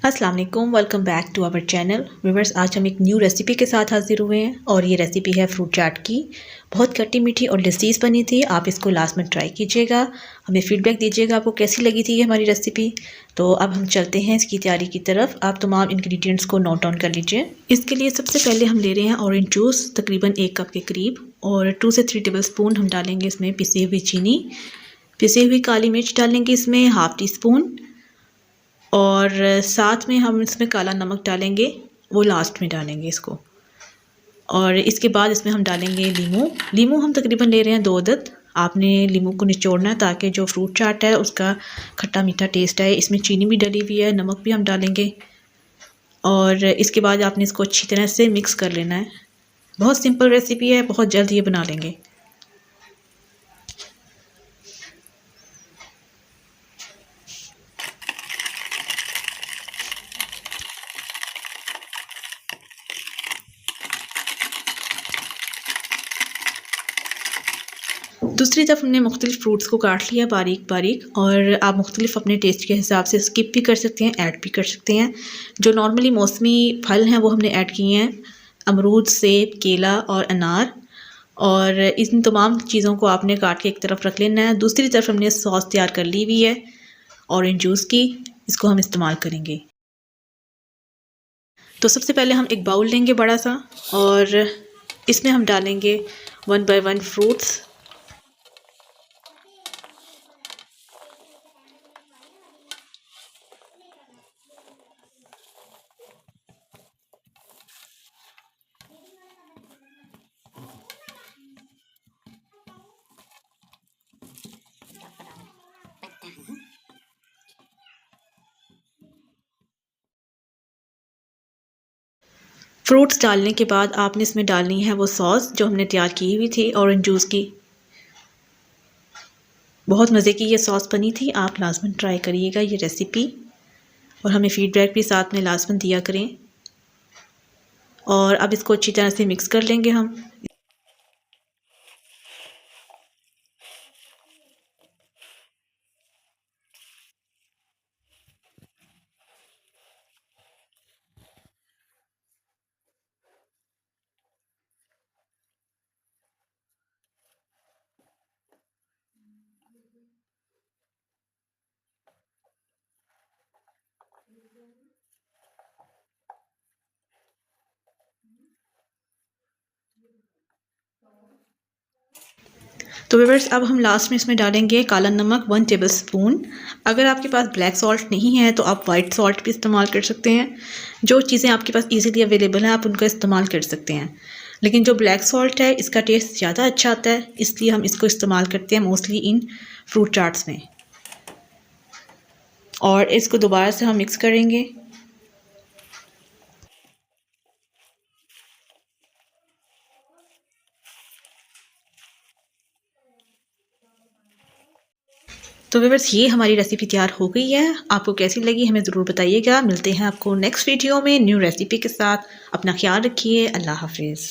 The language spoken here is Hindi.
अस्सलाम वालेकुम, welcome back to our channel viewers. आज हम एक न्यू रेसिपी के साथ हाजिर हुए हैं और ये रेसिपी है फ्रूट चाट की। बहुत खट्टी मीठी और लजीज बनी थी। आप इसको लास्ट में ट्राई कीजिएगा, हमें फीडबैक दीजिएगा आपको कैसी लगी थी ये हमारी रेसिपी। तो अब हम चलते हैं इसकी तैयारी की तरफ। आप तमाम इंग्रेडिएंट्स को नोट डाउन कर लीजिए। इसके लिए सबसे पहले हम ले रहे हैं ऑरेंज जूस, तकरीबन 1 कप के करीब, और 2 से 3 टेबल स्पून हम डालेंगे इसमें पिसी हुई चीनी। पिसी हुई काली मिर्च डालेंगे इसमें ½ टी स्पून, और साथ में हम इसमें काला नमक डालेंगे, वो लास्ट में डालेंगे इसको। और इसके बाद इसमें हम डालेंगे लीमू हम तकरीबन ले रहे हैं 2 अदद। आपने लीमू को निचोड़ना है ताकि जो फ्रूट चाट है उसका खट्टा मीठा टेस्ट आए। इसमें चीनी भी डली हुई है, नमक भी हम डालेंगे, और इसके बाद आपने इसको अच्छी तरह से मिक्स कर लेना है। बहुत सिंपल रेसिपी है, बहुत जल्द ये बना लेंगे। दूसरी तरफ हमने मुख्तलिफ़ फ्रूट्स को काट लिया बारीक बारीक, और आप मुख्तलिफ़ अपने टेस्ट के हिसाब से स्किप भी कर सकते हैं, ऐड भी कर सकते हैं। जो नॉर्मली मौसमी फल हैं वो हमने ऐड किए हैं, अमरूद, सेब, केला और अनार। और इन तमाम चीज़ों को आपने काट के एक तरफ रख लेना है। दूसरी तरफ हमने सॉस तैयार कर ली हुई है ऑरेंज जूस की, इसको हम इस्तेमाल करेंगे। तो सबसे पहले हम एक बाउल लेंगे बड़ा सा, और इसमें हम डालेंगे 1 बाय 1 फ्रूट्स। फ्रूट्स डालने के बाद आपने इसमें डालनी है वो सॉस जो हमने तैयार की हुई थी ऑरेंज जूस की। बहुत मज़े की ये सॉस बनी थी, आप लाजमन ट्राई करिएगा ये रेसिपी, और हमें फ़ीडबैक भी साथ में लाजमन दिया करें। और अब इसको अच्छी तरह से मिक्स कर लेंगे हम। तो व्यूअर्स, अब हम लास्ट में इसमें डालेंगे काला नमक 1 टेबल स्पून। अगर आपके पास ब्लैक सॉल्ट नहीं है तो आप वाइट सॉल्ट भी इस्तेमाल कर सकते हैं। जो चीज़ें आपके पास इजीली अवेलेबल हैं आप उनका इस्तेमाल कर सकते हैं, लेकिन जो ब्लैक सॉल्ट है इसका टेस्ट ज़्यादा अच्छा आता है, इसलिए हम इसको इस्तेमाल करते हैं मोस्टली इन फ्रूट चाट्स में। और इसको दोबारा से हम मिक्स करेंगे। तो व्यूअर्स, ये हमारी रेसिपी तैयार हो गई है। आपको कैसी लगी हमें ज़रूर बताइएगा। मिलते हैं आपको नेक्स्ट वीडियो में न्यू रेसिपी के साथ। अपना ख्याल रखिए। अल्लाह हाफिज़।